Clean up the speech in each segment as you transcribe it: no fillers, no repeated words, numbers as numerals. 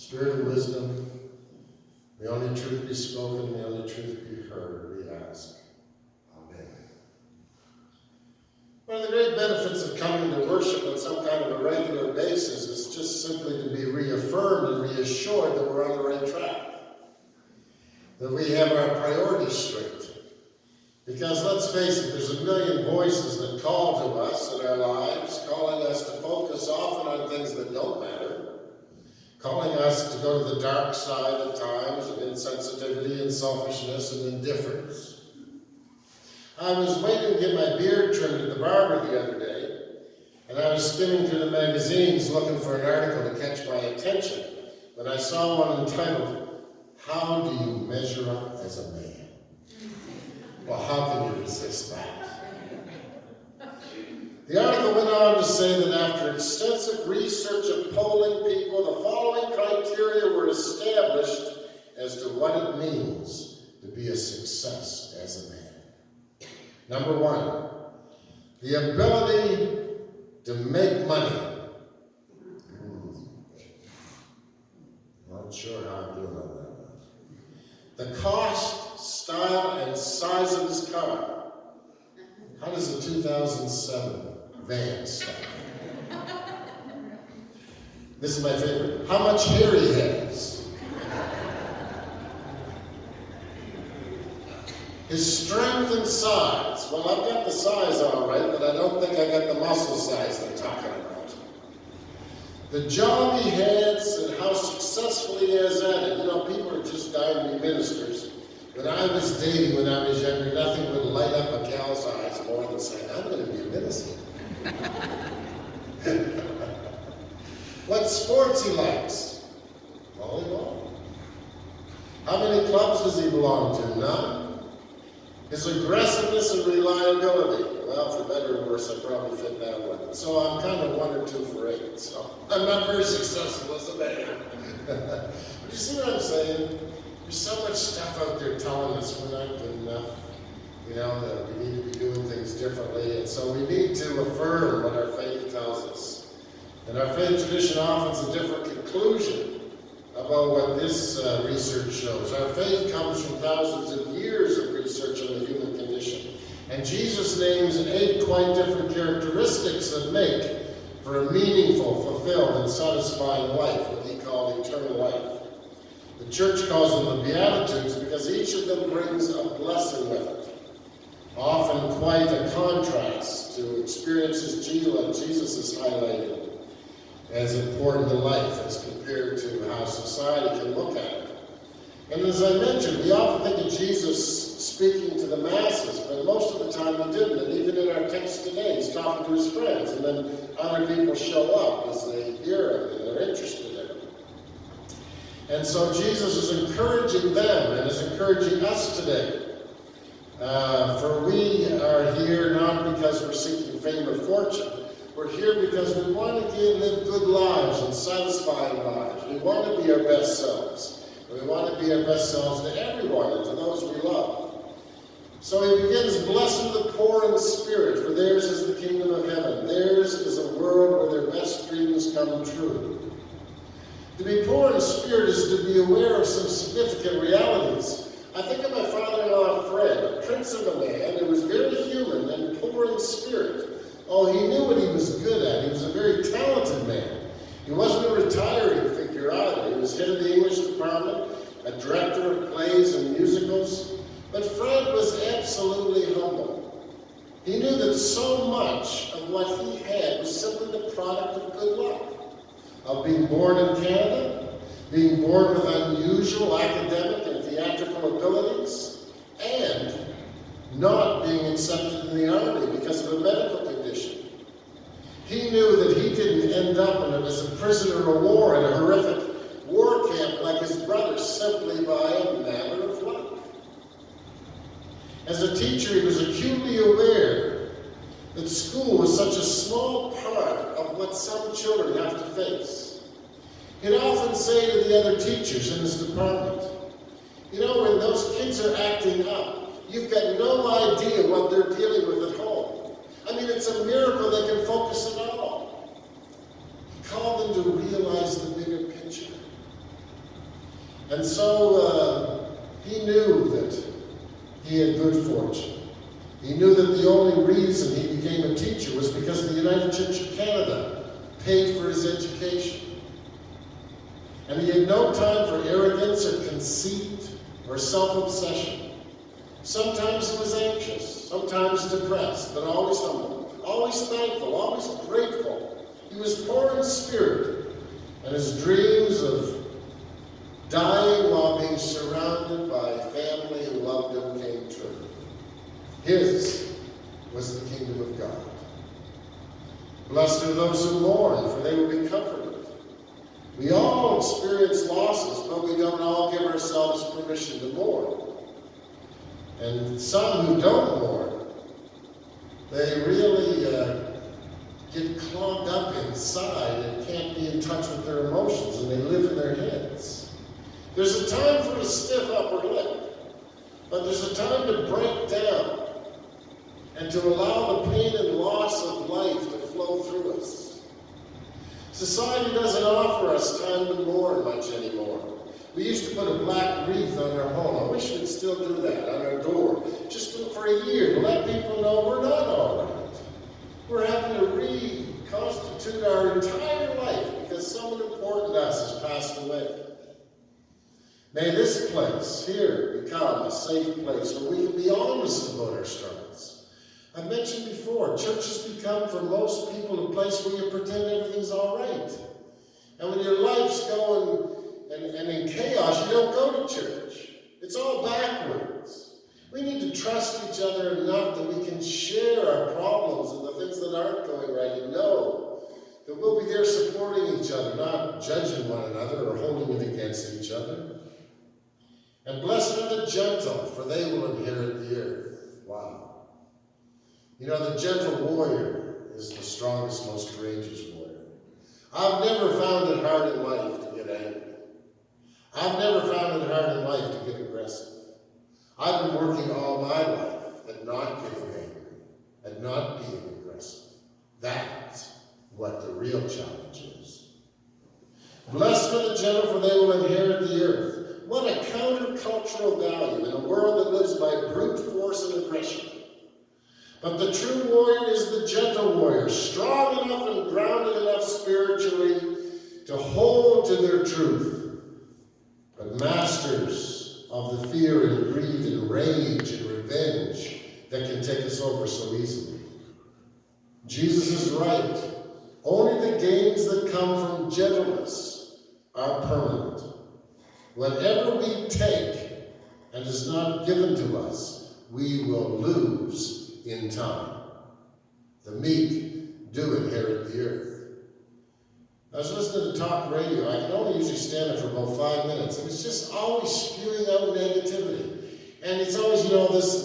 Spirit of wisdom, may only truth be spoken, may only truth be heard, we ask. Amen. One of the great benefits of coming to worship on some kind of a regular basis is just simply to be reaffirmed and reassured that we're on the right track, that we have our priorities straight. Because let's face it, there's a million voices that call to us in our lives, calling us to focus often on things that don't matter, calling us to go to the dark side at times of insensitivity and selfishness and indifference. I was waiting to get my beard trimmed at the barber the other day, and I was skimming through the magazines looking for an article to catch my attention when I saw one entitled, "How Do You Measure Up as a Man?" Well, how can you resist that? The article went on to say that after extensive research of polling people, the following criteria were established as to what it means to be a success as a man. Number one, the ability to make money. Not sure how I'm doing on that one. The cost, style, and size of his car. How does a 2007 van style? This is my favorite. How much hair he has. His strength and size. Well, I've got the size all right, but I don't think I got the muscle size they're talking about. The job he has and how successful he is at it. You know, people are just dying to be ministers. When I was dating, when I was younger, nothing would light up a gal's eyes more than saying, I'm going to be a minister. What sports he likes? Volleyball. How many clubs does he belong to? None. His aggressiveness and reliability. Well, for better or worse, I probably fit that one. So I'm kind of 1 or 2 for 8. So I'm not very successful as a man. But you see what I'm saying? There's so much stuff out there telling us we're not good enough, that we need to be doing things differently. And so we need to affirm what our faith tells us. And our faith tradition offers a different conclusion about what this research shows. Our faith comes from thousands of years of research on the human condition. And Jesus names 8 quite different characteristics that make for a meaningful, fulfilled, and satisfying life, what he called eternal life. The church calls them the Beatitudes because each of them brings a blessing with it, often quite a contrast to experiences Jesus is highlighting as important to life as compared to how society can look at it. And as I mentioned, we often think of Jesus speaking to the masses, but most of the time he didn't. And even in our text today, he's talking to his friends, and then other people show up as they hear him and they're interested in him. And so Jesus is encouraging them and is encouraging us today. For we are here not because we're seeking fame or fortune. We're here because we want to live good lives and satisfying lives. We want to be our best selves. And we want to be our best selves to everyone and to those we love. So he begins, "Blessed are the poor in spirit, for theirs is the kingdom of heaven. Theirs is a world where their best dreams come true." To be poor in spirit is to be aware of some significant realities. I think of my father-in-law, Fred, a prince of a man who was very human and poor in spirit. Oh, he knew what he was good at. He was a very talented man. He wasn't a retiring figure either. He was head of the English department, a director of plays and musicals. But Fred was absolutely humble. He knew that so much of what he had was simply the product of good luck, of being born in Canada, being born with unusual academic and theatrical abilities, and not being accepted in the army because of a medical condition. He knew that he didn't end up as a prisoner of war in a horrific war camp like his brothers simply by a matter of luck. As a teacher, he was acutely aware that school was such a small part of what some children have to face. He'd often say to the other teachers in his department, when those kids are acting up, you've got no idea what they're dealing with at home. I mean, it's a miracle they can focus at all. He called them to realize the bigger picture. And so he knew that he had good fortune. He knew that the only reason he became a teacher was because the United Church of Canada paid for his education. And he had no time for arrogance or conceit or self-obsession. Sometimes he was anxious, sometimes depressed, but always humble, always thankful, always grateful. He was poor in spirit, and his dreams of dying while being surrounded by family who loved him came true. His was the kingdom of God. Blessed are those who mourn, for they will be comforted. We all experience losses, but we don't all give ourselves permission to mourn. And some who don't mourn, they really get clogged up inside and can't be in touch with their emotions, and they live in their heads. There's a time for a stiff upper lip, but there's a time to break down and to allow the pain and loss of life to flow through us. Society doesn't offer us time to mourn much anymore. We used to put a black wreath on our home. I wish we'd still do that on our door, just for a year, to let people know we're not all right. We're having to reconstitute our entire life because someone important to us has passed away. May this place here become a safe place where we can be honest about our struggles. I mentioned before, church has become for most people a place where you pretend everything's all right. And when your life's going and in chaos, you don't go to church. It's all backwards. We need to trust each other enough that we can share our problems and the things that aren't going right and know that we'll be there supporting each other, not judging one another or holding it against each other. And blessed are the gentle, for they will inherit the earth. Wow. You know, the gentle warrior is the strongest, most courageous warrior. I've never found it hard in life to get angry. I've never found it hard in life to get aggressive. I've been working all my life at not getting angry, at not being aggressive. That's what the real challenge is. Blessed are the gentle, for they will inherit the earth. What a countercultural value in a world that lives by brute force and aggression. But the true warrior is the gentle warrior, strong enough and grounded enough spiritually to hold to their truth, but masters of the fear and greed and rage and revenge that can take us over so easily. Jesus is right. Only the gains that come from gentleness are permanent. Whatever we take and is not given to us, we will lose in time. The meek do inherit the earth. I was listening to talk radio. I can only usually stand it for about 5 minutes. And it's just always spewing out negativity. And it's always,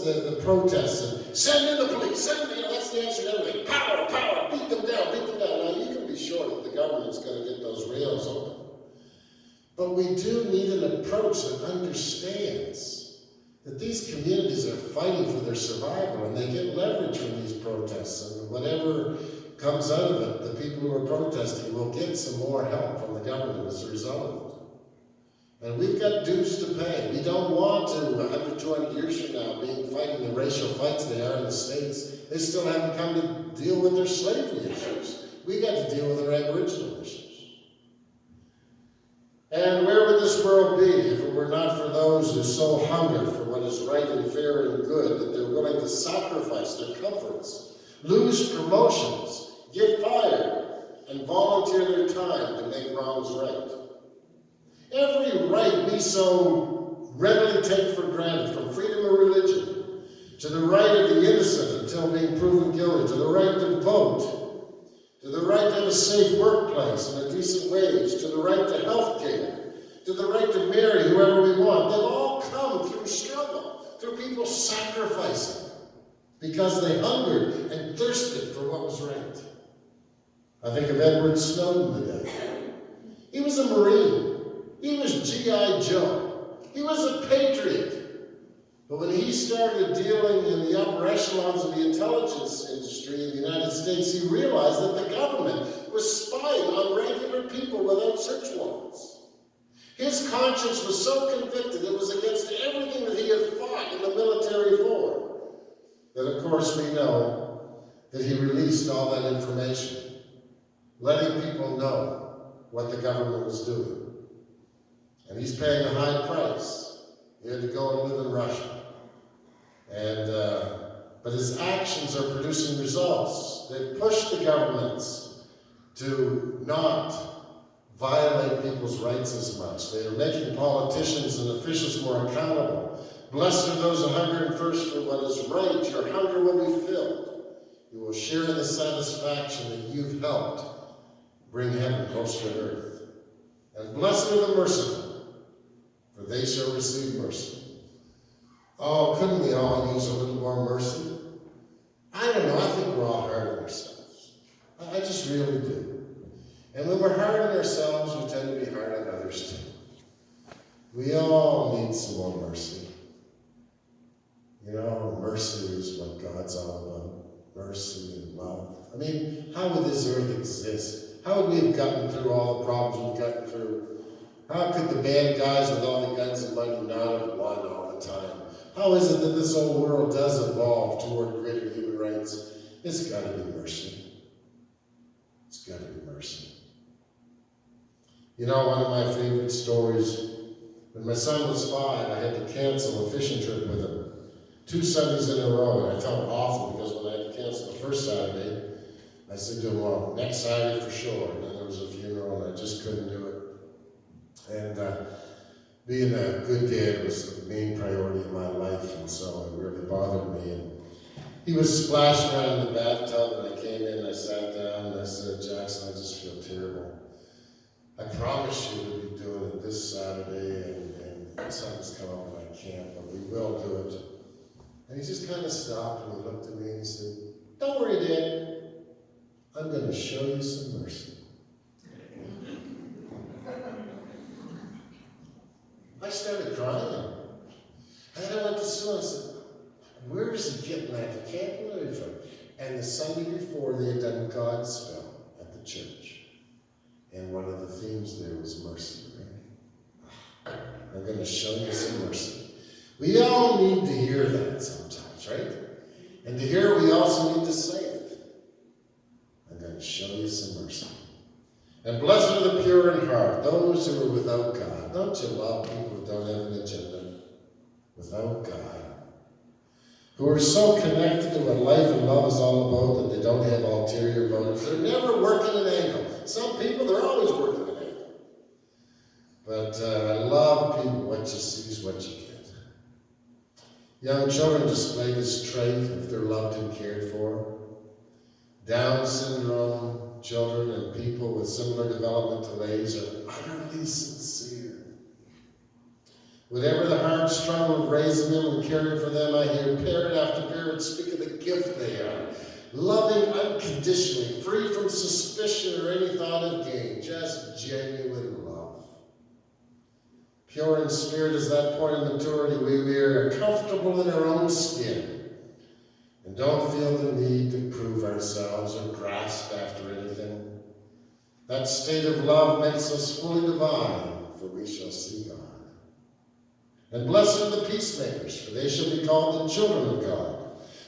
the protests and send in the police, that's the answer to everything. Power, power, beat them down, beat them down. Now you can be sure that the government's going to get those rails open. But we do need an approach that understands that these communities are fighting for their survival and they get leverage from these protests. And whatever comes out of it, the people who are protesting will get some more help from the government as a result of it. And we've got dues to pay. We don't want to, 100, 200 years from now, being fighting the racial fights they are in the States. They still haven't come to deal with their slavery issues. We got to deal with their Aboriginal issues. And where would this world be if it were not for those who so hunger for what is right and fair and good that they're willing to sacrifice their comforts, lose promotions, get fired, and volunteer their time to make wrongs right? Every right we so readily take for granted, from freedom of religion, to the right of the innocent until being proven guilty, to the right to vote, to the right to have a safe workplace and a decent wage, to the right to health care, to the right to marry whoever we want. They've all come through struggle, through people sacrificing because they hungered and thirsted for what was right. I think of Edward Snowden today. He was a Marine. He was G.I. Joe. He was a patriot. But when he started dealing in the upper echelons of the intelligence industry in the United States, he realized that the government was spying on regular people without search warrants. His conscience was so convicted it was against everything that he had fought in the military for, that of course we know that he released all that information, letting people know what the government was doing. And he's paying a high price. He had to go and live in Russia. But his actions are producing results. They've pushed the governments to not violate people's rights as much. They are making politicians and officials more accountable. Blessed are those who hunger and thirst for what is right. Your hunger will be filled. You will share in the satisfaction that you've helped bring heaven closer to earth. And blessed are the merciful, for they shall receive mercy. Oh, couldn't we all use a little more mercy? I don't know, I think we're all hard on ourselves. I just really do. And when we're hard on ourselves, we tend to be hard on others too. We all need some more mercy. You know, mercy is what God's all about. Mercy and love. I mean, how would this earth exist? How would we have gotten through all the problems we've gotten through? How could the bad guys with all the guns and money not have won all the time? How is it that this whole world does evolve toward greater human rights? It's got to be mercy. It's got to be mercy. You know, one of my favorite stories, when my son was 5, I had to cancel a fishing trip with him 2 Sundays in a row, and I felt awful because when I had to cancel the first Saturday, I said to him, well, next Saturday for sure. And then there was a funeral, and I just couldn't do it. And being a good dad was the main priority in my life, and so it really bothered me. And he was splashing around in the bathtub, and I came in, and I sat down, and I said, Jackson, I just feel terrible. I promise you we'll be doing it this Saturday, and something's come up and I can't, but we will do it. And he just kind of stopped, and he looked at me, and he said, don't worry, Dad. I'm going to show you some mercy. I started crying. And then I went to Sue and I said, where is he getting that vocabulary from? And the Sunday before, they had done God's spell at the church. And one of the themes there was mercy, right? I'm going to show you some mercy. We all need to hear that sometimes, right? And to hear it, we also need to say it. I'm going to show you some mercy. And blessed are the pure in heart, those who are without God. Don't you love people who don't have an agenda? Without God. Who are so connected to what life and love is all about that they don't have ulterior motives. They're never working an angle. Some people, they're always working an angle. But I love people, what you see is what you get. Young children display this trait if they're loved and cared for. Down syndrome children and people with similar development delays are utterly sincere. Whatever the hard struggle of raising them and caring for them, I hear parent after parent speak of the gift they are. Loving unconditionally, free from suspicion or any thought of gain, just genuine love. Pure in spirit is that point of maturity we are comfortable in our own skin and don't feel the need to prove ourselves or grasp after anything. That state of love makes us fully divine, for we shall see God. And blessed are the peacemakers, for they shall be called the children of God.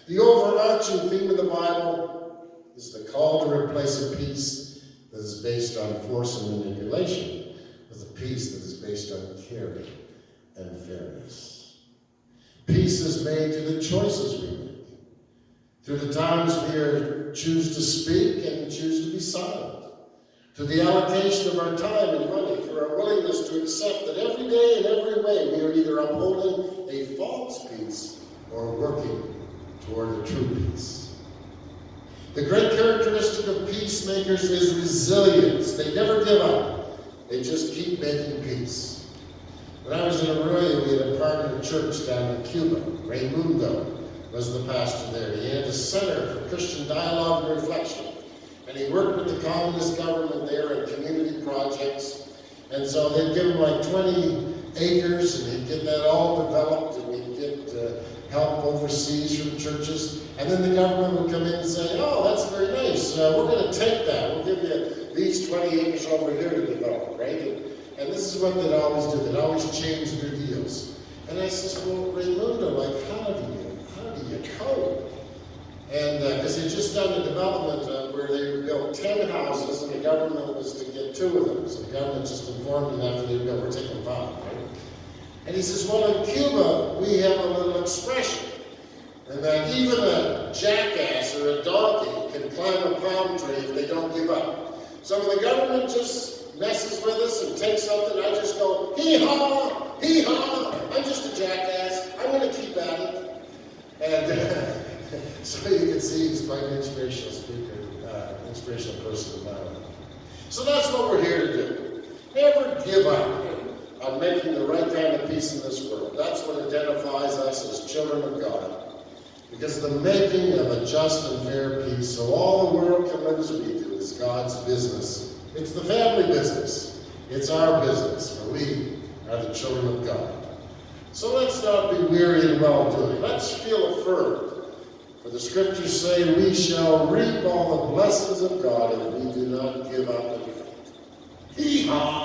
The overarching theme of the Bible is the call to replace a peace that is based on force and manipulation with a peace that is based on caring and fairness. Peace is made through the choices we make, through the times we choose to speak and choose to be silent, through the allocation of our time and money, through our willingness to accept that every day in every way we are either upholding a false peace or working toward a true peace. The great characteristic of peacemakers is resilience. They never give up. They just keep making peace. When I was in Arroyo, we had a partner church down in Cuba. Raimundo was the pastor there. He had a center for Christian dialogue and reflection. And he worked with the communist government there in community projects. And so they'd give him like 20 acres, and he'd get that all developed, and he'd get help overseas from churches. And then the government would come in and say, oh, that's very nice. We're going to take that. We'll give you these 20 acres over here to develop, right? And this is what they'd always do. They'd always change their deals. And I says, well, Raymundo, like, how do you cope? And because they'd just done a development where they built 10 houses, and the government was to get 2 of them. So the government just informed them after they built, we're taking 5, right? And he says, well, in Cuba, we have a little expression. And that even a jackass or a donkey can climb a palm tree if they don't give up. So when the government just messes with us and takes something, I just go, hee-haw, hee-haw, I'm just a jackass, I'm going to keep at it. And so you can see he's quite an inspirational speaker, inspirational person in my life. So that's what we're here to do. Never give up on making the right kind of peace in this world. That's what identifies us as children of God. Because the making of a just and fair peace, so all the world can live as we do, is God's business. It's the family business. It's our business, for we are the children of God. So let's not be weary in well-doing. Let's feel affirmed. For the scriptures say, we shall reap all the blessings of God if we do not give up in faith. Hee-haw!